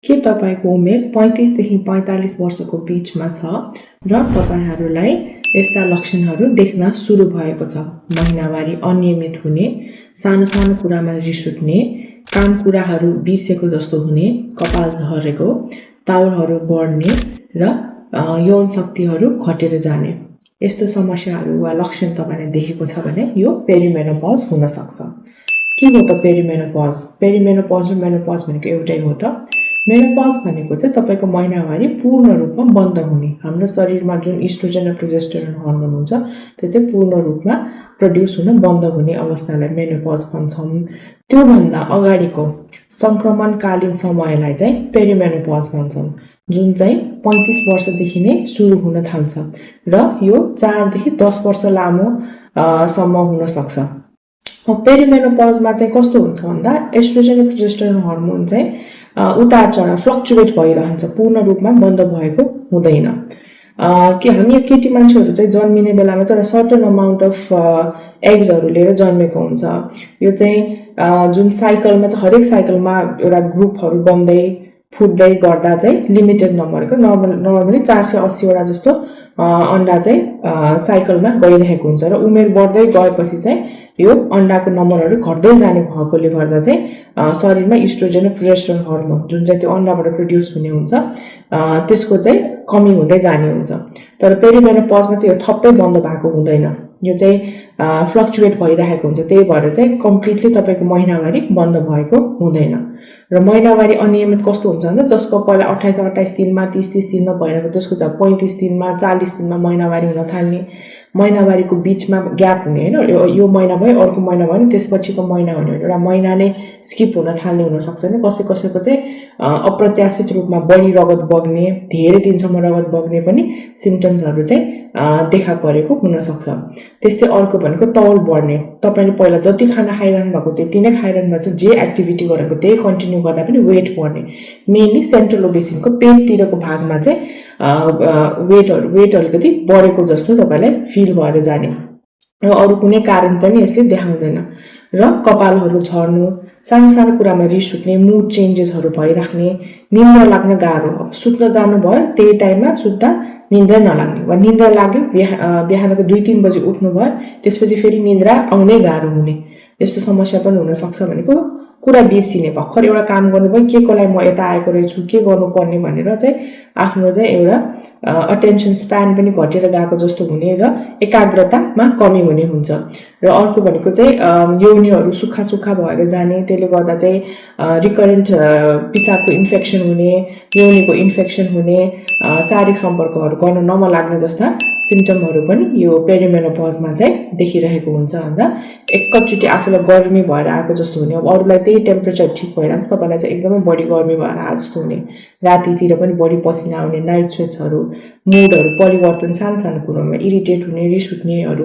के तपाईको उमेर 35 देखि 45 वर्षको बीचमा छ र तपाईहरूलाई यस्ता लक्षणहरू देख्न सुरु भएको छ? महिनावारी अनियमित हुने, सानो सानो कुरामा रिस उठ्ने, काम कुराहरू बिर्सेको जस्तो हुने, कपाल झरेको, ताउहरू बढ्ने र यौन शक्तिहरू घटेर जाने। यस्तो समस्याहरू वा लक्षण तपाईले देखेको छ भने यो पेरिमेनोपज हुन सक्छ। के हो त पेरिमेनोपज? पेरिमेनोपज र मेनोपज भनेको एउटै हो त। मेनोपज भनेको चाहिँ तपाईको महिनावारी पूर्ण रूपमा बन्द हुने। हाम्रो शरीरमा जुन इस्ट्रोजन र प्रोजेस्टेरोन हर्मोन हुन्छ त्यो चाहिँ पूर्ण रूपमा प्रोड्युस हुन बन्द हुने अवस्थालाई मेनोपज भन्छौं। त्यो भन्दा अगाडिको संक्रमणकालीन समयलाई चाहिँ पेरिमेनोपज भन्छौं, जुन चाहिँ 35 वर्षदेखि नै सुरु हुन थाल्छ र यो 4 देखि 10 वर्ष लामो सम्म हुन सक्छ। पेरिमेनोपजमा चाहिँ कस्तो हुन्छ भन्दा एस्ट्रोजन र प्रोजेस्टेरोन हर्मोन चाहिँ उतार चढाव फ्लक्चुएट भइरहन्छ, पूर्ण रूपमा बन्द भएको हुँदैन। के हामी केटी मान्छेहरू चाहिँ जन्मिने बेलामा चाहिँ एउटा सर्टेन अमाउन्ट अफ एग्सहरू लिएर जन्मेको हुन्छ। यो चाहिँ जुन साइकलमा चाहिँ हरेक साइकलमा एउटा ग्रुपहरू बन्दै फुट्दै गर्दा चाहिँ लिमिटेड नम्बरको नर्मली 480 वटा जस्तो अन्डा चाहिँ साइकलमा गइरहेको हुन्छ र उमेर बढ्दै गएपछि चाहिँ यो अन्डाको नम्बरहरू घट्दै जाने भएकोले गर्दा चाहिँ शरीरमा इस्ट्रोजन र प्रोजेस्टेरोन हर्मोन जुन चाहिँ त्यो अन्डाबाट प्रोड्युस हुने हुन्छ त्यसको चाहिँ कमी हुँदै जाने हुन्छ। तर पेरिमेनोपजमा चाहिँ यो ठप्पै बन्द भएको हुँदैन, यो चाहिँ फ्लक्चुएट भइरहेको हुन्छ। त्यही भएर चाहिँ कम्प्लिटली तपाईको महिनावारी बन्द भएको हुँदैन। र महिनावारी अनियमित कस्तो हुन्छ भन्दा जसको पहिला 28 दिनमा 30 दिनमा भइरहेको त्यसको चाहिँ 35 दिनमा 40 दिनमा महिनावारी हुन थाल्ने, महिनावारीको बीचमा ग्याप हुने हैन, यो महिना भयो अर्को महिना भयो त्यसपछिको महिना हुने, एउटा महिना नै स्किप हुन थाल्ने हुन सक्छ नि। कसैको चाहिँ अप्रत्याशित रूपमा बढी रगत बग्ने, धेरै दिनसम्म रगत बग्ने पनि सिम्पटम्सहरू चाहिँ देखा परेको हुन सक्छ। त्यस्तै अर्को भनेको तौल बढ्ने। तपाईले पहिला जति खाना खाइरहनु भएको त्यति नै खाइरहनु भएको छ, जे एक्टिभिटी गरेको त्यही कन्टिन्यू गर्दा पनि वेट बढ्ने। मेनली सेन्ट्रल ओबेसिनको पेटतिरको भागमा चाहिँ वेट अलिकति बढेको जस्तो तपाईलाई फिल भएर जाने र अरु कुनै कारण पनि यसले देखाउँदैन। र कपालहरू झर्नु, सानो सानो कुरामा रिस उठ्ने, मुड चेन्जेसहरू भइराख्ने, निन्द्रा लाग्न गाह्रो। सुत्न जानु भयो त्यही टाइममा सुत्दा निन्द्रा नलाग्ने, वा निन्द्रा लाग्यो बिहानको 2-3 बजे उठ्नु भयो त्यसपछि फेरि निन्द्रा आउनै गाह्रो हुने, यस्तो समस्या पनि हुन सक्छ। भनेको कुरा बिर्सिने, भर्खर एउटा काम गर्नुभयो के को लागि म यता आएको रहेछु, के गर्नुपर्ने भनेर चाहिँ आफ्नो चाहिँ एउटा अटेन्सन स्प्यान पनि घटेर गएको जस्तो हुने र एकाग्रतामा कमी हुने हुन्छ। र अर्को भनेको चाहिँ योनिहरू सुक्खा सुक्खा भएर जाने, त्यसले गर्दा चाहिँ रिकरेन्ट पिसाबको इन्फेक्सन हुने, योनिको इन्फेक्सन हुने, शारीरिक सम्पर्कहरू गर्न नमलाग्ने जस्ता सिम्पटमहरू पनि यो पेरिमेनोपजमा चाहिँ देखिरहेको हुन्छ। भन्दा एकैचोटी आफूलाई गर्मी भएर आएको जस्तो हुने, अब अरूलाई त्यही टेम्परेचर ठिक भइरहेको छ तपाईलाई चाहिँ एकदमै बढी गर्मी भएर आएको जस्तो हुने, रातितिर पनि बढी पसिना आउने, नाइट स्वेट्सहरू, मुडहरू परिवर्तन, सानो सानो कुरामा इरिटेट हुने, रिस उठ्नेहरू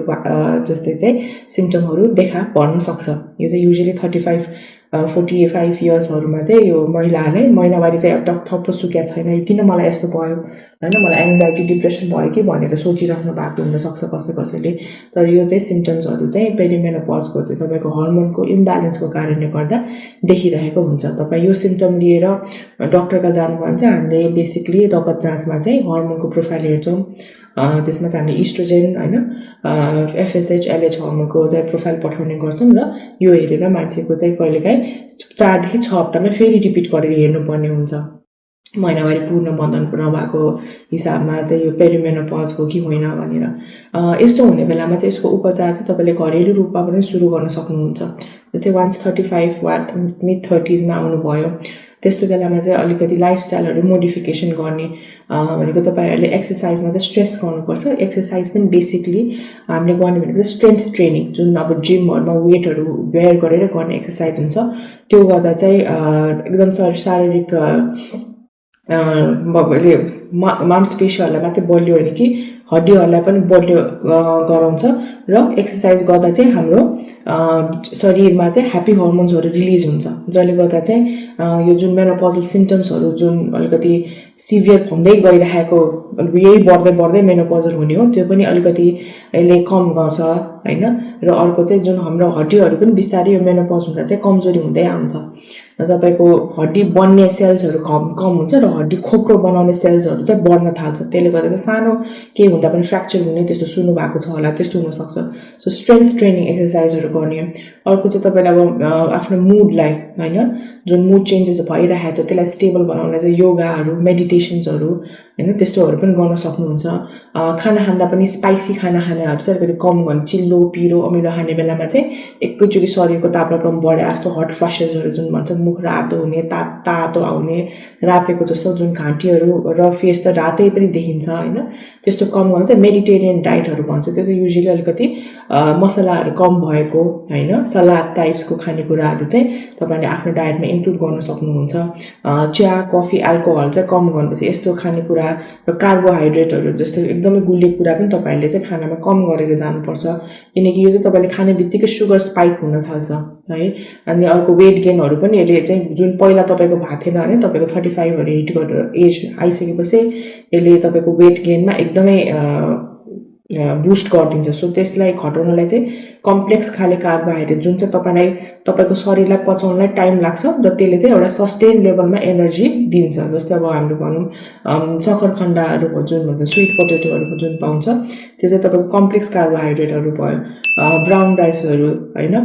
जस्तै चाहिँ सिम्पटमहरू देखा पर्न सक्छ। यो चाहिँ युजुअली 35-45 इयर्सहरूमा चाहिँ यो महिलाहरूलाई महिनावारी चाहिँ अब थप्प सुक्या छैन, यो किन मलाई यस्तो भयो हैन, मलाई एङ्जाइटी डिप्रेसन भयो कि भनेर सोचिराख्नु भएको हुन सक्छ कसैले। तर यो चाहिँ सिम्पटम्सहरू चाहिँ पेरिमेनोपजको चाहिँ तपाईको हर्मोनको इम्ब्यालेन्सको कारणले गर्दा देखिरहेको हुन्छ। तपाई यो सिम्पटम लिएर डाक्टरका जानुभयो भने चाहिँ हामीले बेसिकली रगत जाँचमा चाहिँ हर्मोनको प्रोफाइल हेर्छौं। त्यसमा चाहिँ हामीले इस्ट्रोजन हैन FSH LH हर्मोनको चाहिँ प्रोफाइल पठाउने गर्छौं र यो हेरेर मान्छेको चाहिँ कहिलेकाहीँ 4 देखि 6 हप्तामा फेरि रिपिट गरेर हेर्नुपर्ने हुन्छ। महिनावारी पूर्ण बन्द नभएको हिसाबमा चाहिँ यो पेरिमेनोपज हो कि होइन भनेर। यस्तो हुने बेलामा चाहिँ यसको उपचार चाहिँ तपाईले घरेलु रूपमा पनि सुरु गर्न सक्नुहुन्छ। जस्तै वान्स 35 वा मिड 30s मा आउनु भयो त्यस्तो बेलामा चाहिँ अलिकति लाइफस्टाइलहरु मोडिफिकेसन गर्ने भनेको तपाईहरुले एक्सरसाइजमा चाहिँ स्ट्रेस गर्नुपर्छ। एक्सरसाइज पनि बेसिकली हामीले गर्ने भनेको स्ट्रेन्थ ट्रेनिङ, जुन अब जिमहरुमा वेटहरु बेयर गरेर गर्ने एक्सरसाइज हुन्छ, त्यो गर्दा चाहिँ एकदम शारीरिक मांसपेशीहरुलाई मात्रै बलियो होइन कि हड्डीहरुलाई पनि बलियो गराउँछ। र एक्सरसाइज गर्दा चाहिँ हाम्रो शरीरमा चाहिँ ह्यापी हर्मोन्सहरु रिलिज हुन्छ, जसले गर्दा चाहिँ यो जुन मेनोपजल सिम्पटम्सहरु जुन अलिकति सिभियर हुँदै गइरहेको, यही बढ्दै मेनोपजल हुने हो, त्यो पनि अलिकति यसले कम गर्छ हैन। र अर्को चाहिँ जुन हाम्रो हड्डीहरु पनि बिस्तारै यो मेनोपज हुँदा चाहिँ कमजोरी हुँदै आउँछ। तपाईको हड्डी बन्ने सेल्सहरू कम हुन्छ र हड्डी खोक्रो बनाउने सेल्सहरू चाहिँ बढ्न थाल्छ। त्यसले गर्दा चाहिँ सानो केही हुँदा पनि फ्र्याक्चर हुने त्यस्तो सुन्नु भएको छ होला, त्यस्तो हुन सक्छ। सो स्ट्रेन्थ ट्रेनिङ एक्सरसाइजहरू गर्ने। अर्को चाहिँ तपाईले अब आफ्नो मुडलाई हैन जुन मुड चेन्जेस भइरहेको छ त्यसलाई स्टेबल बनाउन चाहिँ योगाहरू, मेडिटेसन्सहरू हैन त्यस्तोहरू पनि गर्न सक्नुहुन्छ। खाना खाँदा पनि स्पाइसी खाना खानेहरू चाहिँ अलिकति कम गर्नु, चिल्लो पिरो अमिलो खाने बेलामा चाहिँ एकैचोटि शरीरको तापक्रम बढे जस्तो हट फ्लसेसहरू जुन भन्छ, मुख रातो हुने, तातो आउने, रापेको जस्तो जुन घाँटीहरू र फेस त रातै पनि देखिन्छ हैन, त्यस्तो कम गर्नु चाहिँ मेडिटेरियन डाइटहरू भन्छ। त्यो चाहिँ युजुअली अलिकति मसलाहरू कम भएको हैन सलाद टाइप्सको खानेकुराहरू चाहिँ तपाईले आफ्नो डायटमा इन्क्लुड गर्न सक्नुहुन्छ। चिया, कफी, अल्कोहल चाहिँ कम गर्नुपर्छ। यस्तो खानेकुरा र कार्बोहाइड्रेटहरू जस्तो एकदमै गुलियो कुरा पनि तपाईले चाहिँ खानामा कम गरेर जानुपर्छ, किनकि यो चाहिँ तपाईले खाने बित्तिकै सुगर स्पाइक हुन थाल्छ है। अनि अर्को वेट गेनहरू पनि यसले चाहिँ जुन पहिला तपाईको भएको थिएन भने तपाईको 35 हिट गरेर एज आइसकेपछि यसले तपाईको वेट गेनमा एकदमै बुस्ट गरिदिन्छ। सो त्यसलाई घटाउनलाई चाहिँ कम्प्लेक्स खाले कार्बोहाइड्रेट जुन चाहिँ तपाईको शरीरलाई पचाउनलाई टाइम लाग्छ र त्यसले चाहिँ एउटा सस्टेन लेभलमा एनर्जी दिन्छ। जस्तै अब हामीले भनौँ सक्खरखण्डहरूको जुन भन्छ स्विट पोटेटोहरूको जुन पाउँछ त्यो चाहिँ तपाईको कम्प्लेक्स कार्बोहाइड्रेटहरू भयो। ब्राउन राइसहरू हैन,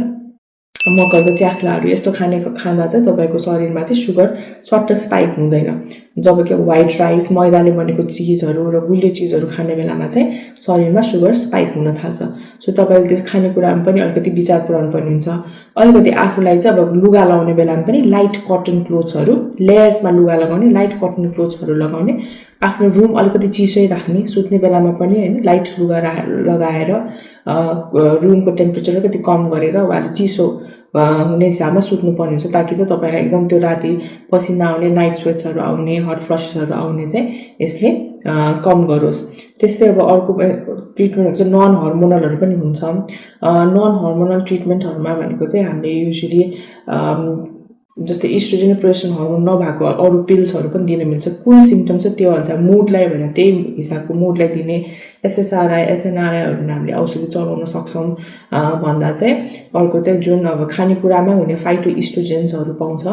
मकैको च्याख्लाहरू यस्तो खाँदा चाहिँ तपाईको शरीरमा चाहिँ सुगर स्वाट स्पाइक हुँदैन। जबकि अब व्हाइट राइस, मैदाले बनेको चिजहरू र गुलियो चिजहरू खाने बेलामा चाहिँ शरीरमा सुगर स्पाइक हुन थाल्छ। सो तपाईले त्यस खानेकुरामा पनि अलिकति विचार पुर्याउनु पर्ने हुन्छ। अलिकति आफूलाई चाहिँ अब लुगा लगाउने बेलामा पनि लाइट कटन क्लोथ्सहरू, लेयर्समा लुगा लगाउने, लाइट कटन क्लोथ्सहरू लगाउने, आफ्नो रुम अलिकति चिसै राख्ने, सुत्ने बेलामा पनि हैन लाइट लुगा लगाएर रुमको टेम्परेचर अलिकति कम गरेर वा चिसो हुने हिसाबमा सुत्नुपर्ने हुन्छ, ताकि चाहिँ तपाईलाई एकदम त्यो राति पसिना आउने, नाइट स्वेट्सहरू आउने, हट फ्लसेसहरू आउने चाहिँ यसले कम गरोस्। त्यस्तै अब अर्को ट्रिटमेन्टहरू चाहिँ नन हर्मोनलहरू पनि हुन्छ। नन हर्मोनल ट्रिटमेन्टहरूमा भनेको चाहिँ हामीले युजुअली जस्तै इस्ट्रोजेन प्रोजेस्टेरोन हर्मोन नभएको अरू पिल्सहरू पनि दिन मिल्छ। कुन सिम्पटम चाहिँ त्यो हुन्छ मुडलाई भने त्यही हिसाबको मुडलाई दिने एसएसआरआई, एसएनआरआईहरू हामीले औषधि चलाउन सक्छौँ। भन्दा चाहिँ अर्को चाहिँ जुन अब खानेकुरामा हुने फाइटो इस्ट्रोजेन्सहरू पाउँछ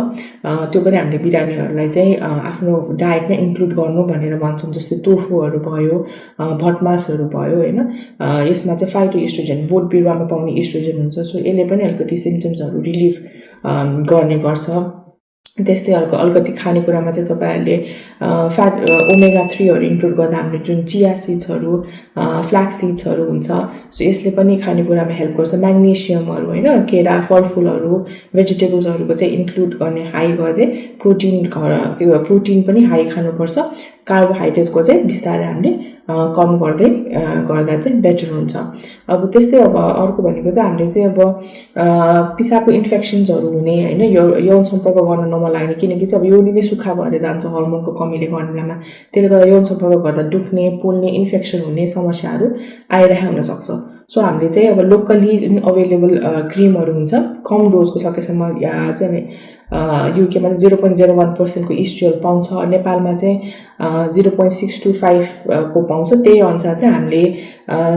त्यो पनि हामीले बिरामीहरूलाई चाहिँ आफ्नो डायटमा इन्क्लुड गर्नु भनेर भन्छौँ। जस्तै टोफुहरू भयो, भटमासहरू भयो हैन, यसमा चाहिँ फाइटो इस्ट्रोजेन बोट बिरुवामा पाउने इस्ट्रोजेन हुन्छ। सो यसले पनि अलिकति सिम्पटम्सहरू रिलिफ गर्ने गर्छ। त्यस्तै अर्को अलिकति खानेकुरामा चाहिँ तपाईहरुले फ्याट ओमेगा 3हरू इन्क्लुड गर्दा हामीले जुन चिया सिड्सहरू, फ्ल्याक्स सिड्सहरू हुन्छ, सो यसले पनि खानेकुरामा हेल्प गर्छ। म्याग्नेशियमहरू हैन, केरा, फलफुलहरू, भेजिटेबल्सहरूको चाहिँ इन्क्लुड गर्ने, हाई गर्दै प्रोटिन पनि हाई खानुपर्छ। कार्बोहाइड्रेटको चाहिँ बिस्तारै हामीले कम गर्दा चाहिँ बेटर हुन्छ। अब त्यस्तै अब अर्को भनेको चाहिँ हामीले चाहिँ अब पिसाबको इन्फेक्सन्सहरू हुने हैन, यौन सम्पर्क गर्न नमलाग्ने, किनकि चाहिँ अब योनि नै सुक्खा भएर जान्छ हर्मोनको कमीले गर्ने बेलामा। त्यसले गर्दा यौन सम्पर्क गर्दा दुख्ने, पोल्ने, इन्फेक्सन हुने समस्याहरू आइरहेको हुन सक्छ। सो हामीले चाहिँ अब लोकली अवेलेबल क्रिमहरू हुन्छ, कम डोजको सकेसम्म यहाँ चाहिँ युकेमा 0.01% को इस्ट्रियल पाउँछ, नेपालमा चाहिँ 0.625 को पाउँछ। त्यही अनुसार चाहिँ हामीले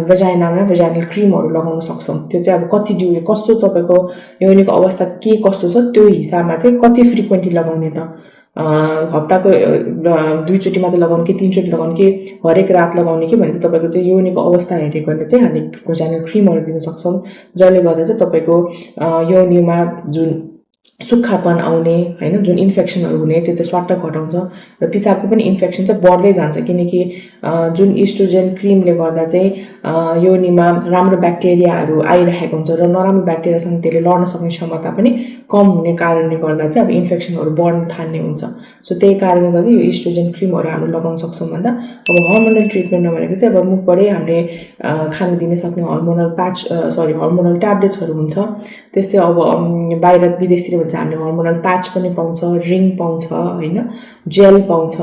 भेजाइनामा भेजाइनल क्रिमहरू लगाउन सक्छौँ। त्यो चाहिँ अब कति कस्तो तपाईको योनिको अवस्था के कस्तो छ त्यो हिसाबमा चाहिँ कति फ्रिक्वेन्टली लगाउने त, हप्ताको 2 चोटि मात्र लगाउने कि 3 चोटि लगाउने कि हरेक रात लगाउने कि भने चाहिँ तपाईको चाहिँ योनिको अवस्था हेरेर चाहिँ हामीले भेजाइनल क्रिमहरू दिन सक्छौँ, जसले गर्दा चाहिँ तपाईको योनिमा जुन सुक्खापन आउने हैन, जुन इन्फेक्सनहरू हुने त्यो चाहिँ स्वाट्ट घटाउँछ र पिसाबको पनि इन्फेक्सन चाहिँ बढ्दै जान्छ। किनकि जुन इस्ट्रोजेन क्रिमले गर्दा चाहिँ योनिमा राम्रो ब्याक्टेरियाहरू आइरहेको हुन्छ र नराम्रो ब्याक्टेरियासँग त्यसले लड्न सक्ने क्षमता पनि कम हुने कारणले गर्दा चाहिँ अब इन्फेक्सनहरू बढ्न थाल्ने हुन्छ। सो त्यही कारणले गर्दा यो इस्ट्रोजेन क्रिमहरू हामीले लगाउन सक्छौँ। भन्दा अब हर्मोनल ट्रिटमेन्टमा भनेको चाहिँ अब मुखबाटै हामीले खान दिन सक्ने हर्मोनल ट्याब्लेट्सहरू हुन्छ। त्यस्तै अब बाहिर विदेशतिर भन्छ हामीले हर्मोनल प्याच पनि पाउँछ, रिङ पाउँछ हैन, जेल पाउँछ।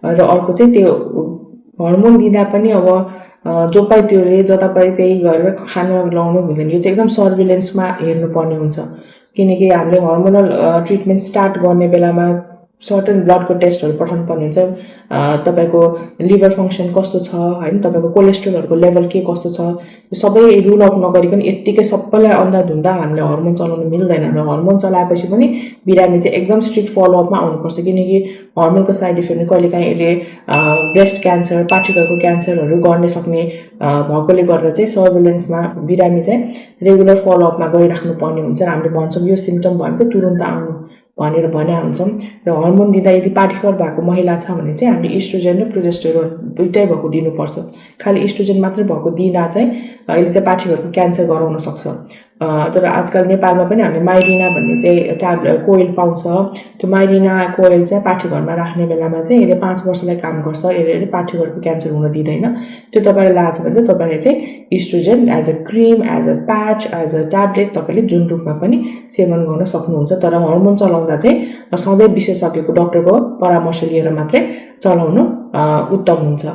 र अर्को चाहिँ त्यो हर्मोन दिँदा पनि अब जो पाइ त्योले जता पाइ त्यही गरेर खान लाउनु हुँदैन। यो चाहिँ एकदम सर्भिलेन्समा हेर्नुपर्ने हुन्छ, किनकि हामीले हर्मोनल ट्रिटमेन्ट स्टार्ट गर्ने बेलामा सर्टन ब्लडको टेस्टहरू पठाउनु पर्ने हुन्छ तपाईको लिभर फङ्सन कस्तो छ हैन तपाईको कोलेस्ट्रोलहरुको लेभल के कस्तो छ यो सबै रुल आउट नगरिकन यत्तिकै सबैलाई अन्धाधुन्दा हामीले हर्मोन चलाउन मिल्दैन र हर्मोन चलाएपछि पनि बिरामी चाहिँ एकदम स्ट्रिक्ट फलोअपमा आउनुपर्छ किनकि हर्मोनको साइड इफेक्टले कहिलेकाहीँ यसले ब्रेस्ट क्यान्सर पाठीघरको क्यान्सरहरू गर्ने सक्ने भएकोले गर्दा चाहिँ सर्भिलेन्समा बिरामी चाहिँ रेगुलर फलोअपमा गइराख्नु पर्ने हुन्छ र हामीले भन्छौँ यो सिम्पटम भयो भने चाहिँ तुरुन्त आउनु भनेर भने हुन्छौँ र हर्मोन दिँदा यदि पाठीघर भएको महिला छ भने चाहिँ हामीले इस्ट्रोजेन र प्रोजेस्टेरोन दुईटै भएको दिनुपर्छ खाली इस्ट्रोजेन मात्रै भएको दिँदा चाहिँ अहिले चाहिँ पाठीघरको क्यान्सर गराउन सक्छ तर आजकल नेपालमा पनि हामीले माइरिना भन्ने चाहिँ ट्याब्लेट कोइल पाउँछ त्यो माइरिना कोइल चाहिँ पाठीघरमा राख्ने बेलामा चाहिँ यसले 5 वर्षलाई काम गर्छ यसले पाठीघरको क्यान्सर हुन दिँदैन त्यो तपाईले लाछ भने चाहिँ तपाईले चाहिँ estrogen as a cream as a patch as a tablet तपाईले जुन रूपमा पनि सेवन गर्न सक्नुहुन्छ तर हर्मोन चलाउँदा चाहिँ सधैँ विशेषज्ञको डाक्टरको परामर्श लिएर मात्रै चलाउनु उत्तम हुन्छ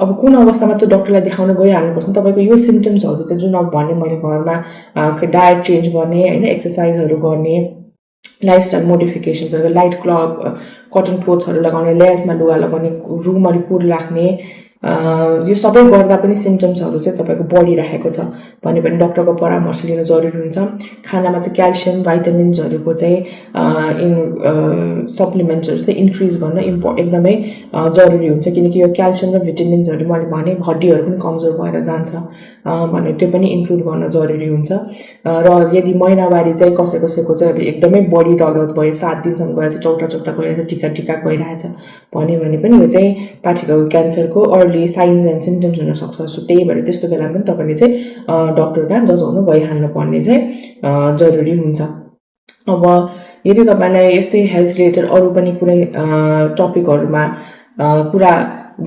अब कुन अवस्थामा त्यो डाक्टरलाई देखाउन गइहाल्नुपर्छ तपाईको यो सिम्पटम्सहरु चाहिँ जुन अब भने मैले घरमा डायट चेन्ज गर्ने हैन एक्सरसाइजहरु गर्ने लाइफस्टाइल मोडिफिकेसन्सहरु लाइट कटन क्लोथ्सहरु लगाउने लेयर्समा लुगा लगाउने रुम वरिपरि राख्ने यो सबै गर्दा पनि सिम्पटम्सहरु चाहिँ तपाईको बढिरहेको छ भने पनि डाक्टरको परामर्श लिन जरुरी हुन्छ खानामा चाहिँ क्याल्सियम भाइटामिन्सहरुको चाहिँ सप्लिमेन्ट्सहरु चाहिँ इन्क्रिज गर्न एकदमै जरुरी हुन्छ किनकि यो क्याल्सियम र भिटामिन्सहरु मैले भने हड्डीहरु पनि कमजोर भएर जान्छ भने त्यो पनि इन्क्लुड गर्न जरुरी हुन्छ र यदि महिनावारी चाहिँ कसैको चाहिँ एकदमै बढी रगत भयो 7 दिनसम्म गएर चाहिँ चौटा गइरहेछ टिका गइरहेछ भने पनि यो चाहिँ पाठीघरको क्यान्सरको अर्ली साइन्स एन्ड सिम्पटम्स हुन सक्छ सो त्यही भएर त्यस्तो बेला पनि तपाईले चाहिँ डाक्टरका जजाउन गइहाल्नु पर्ने चाहिँ जरुरी हुन्छ अब यदि तपाईलाई यस्तै हेल्थ रिलेटेड अरु पनि कुनै टपिकहरुमा कुरा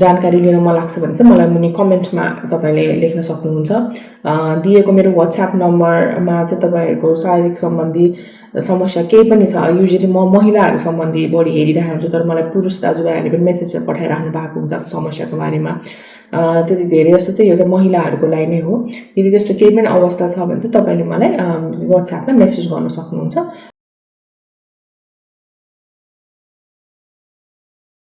जानकारी लिन मन लाग्छ भने चाहिँ मलाई मुनि कमेन्टमा तपाईले लेख्न सक्नुहुन्छ दिएको मेरो WhatsApp नम्बरमा चाहिँ तपाईहरुको शारीरिक सम्बन्धी समस्या केही पनि छ युजुअली म महिलाहरु सम्बन्धी बढी हेरिरहेको हुन्छु तर मलाई पुरुष दाजुभाइहरुले पनि मेसेज पठाइराख्नु भएको हुन्छ समस्याको बारेमा त्यति धेरै जस्तो चाहिँ यो चाहिँ महिलाहरुको लागि नै हो यदि त्यस्तो केही पनि अवस्था छ भने चाहिँ तपाईले मलाई WhatsApp मा मेसेज गर्न सक्नुहुन्छ